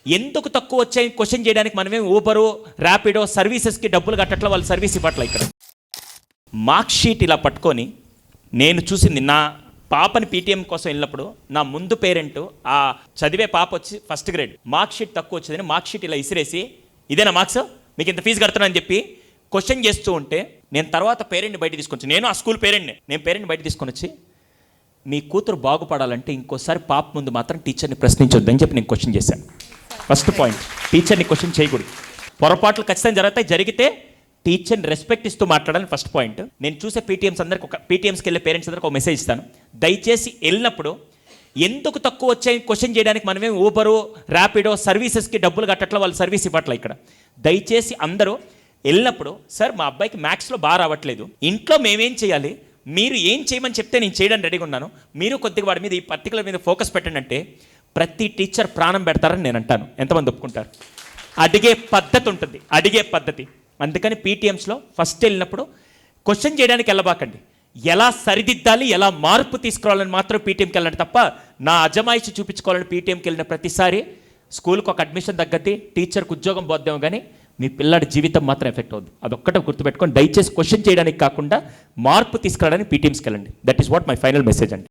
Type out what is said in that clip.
ఎందుకు తక్కువ వచ్చాయి క్వశ్చన్ చేయడానికి మనమే ఊబరు ర్యాపిడో సర్వీసెస్కి డబ్బులు కట్టట్ల వాళ్ళు సర్వీస్ ఇవ్వట్ల. ఇక్కడ మార్క్ షీట్ ఇలా పట్టుకొని నేను చూసింది, నా పాపని పీటీఎం కోసం వెళ్ళినప్పుడు నా ముందు పేరెంట్ ఆ చదివే పాప వచ్చి ఫస్ట్ గ్రేడ్, మార్క్ షీట్ తక్కువ వచ్చిందని మార్క్ షీట్ ఇలా ఇసిరేసి ఇదేనా మార్క్స్, మీకు ఇంత ఫీజు కడుతున్నానని చెప్పి క్వశ్చన్ చేస్తూ ఉంటే నేను తర్వాత పేరెంట్ని బయట తీసుకొచ్చి, నేను ఆ స్కూల్ పేరెంట్ని, నేను పేరెంట్ని బయట తీసుకొని వచ్చి మీ కూతురు బాగుపడాలంటే ఇంకోసారి పాప ముందు మాత్రం టీచర్ని ప్రశ్నించొద్దని చెప్పి నేను క్వశ్చన్ చేశాను. ఫస్ట్ పాయింట్, టీచర్ని క్వశ్చన్ చేయకూడదు. పొరపాట్లు ఖచ్చితంగా జరుగుతాయి, జరిగితే టీచర్ని రెస్పెక్ట్ ఇస్తూ మాట్లాడాలని ఫస్ట్ పాయింట్. నేను చూసే పీటీఎంస్కి వెళ్ళే పేరెంట్స్ అందరికి ఒక మెసేజ్ ఇస్తాను. దయచేసి వెళ్ళినప్పుడు ఎందుకు తక్కువ వచ్చాయి క్వశ్చన్ చేయడానికి మనమే ఊబరు ర్యాపిడో సర్వీసెస్కి డబ్బులు కట్టట్ల వాళ్ళు సర్వీస్ ఇవ్వట్ల. ఇక్కడ దయచేసి అందరూ వెళ్ళినప్పుడు, సార్ మా అబ్బాయికి మ్యాథ్స్లో బాగా రావట్లేదు, ఇంట్లో మేమేం చేయాలి, మీరు ఏం చేయమని చెప్తే నేను చేయడానికి రెడీగా ఉన్నాను, మీరు కొద్దిగా వాడి మీద ఈ పర్టికులర్ మీద ఫోకస్ పెట్టండి అంటే ప్రతి టీచర్ ప్రాణం పెడతారని నేను అంటాను. ఎంతమంది ఒప్పుకుంటారు? అడిగే పద్ధతి ఉంటుంది, అడిగే పద్ధతి. అందుకని పీటీఎంస్లో ఫస్ట్ వెళ్ళినప్పుడు క్వశ్చన్ చేయడానికి వెళ్ళబాకండి, ఎలా సరిదిద్దాలి, ఎలా మార్పు తీసుకురావాలని మాత్రం పీటీఎంకి వెళ్ళండి తప్ప నా అజమాయిషి చూపించుకోవాలని పీటీఎంకి వెళ్ళిన ప్రతిసారి స్కూల్కి ఒక అడ్మిషన్ తగ్గద్ది, టీచర్కి ఉద్యోగం పోద్దాం, కానీ మీ పిల్లాడి జీవితం మాత్రం ఎఫెక్ట్ అవుద్ది. అదొక్కటే గుర్తుపెట్టుకొని దయచేసి క్వశ్చన్ చేయడానికి కాకుండా మార్పు తీసుకురావడానికి పీటీఎంస్కి వెళ్ళండి. That is what my final message అండి.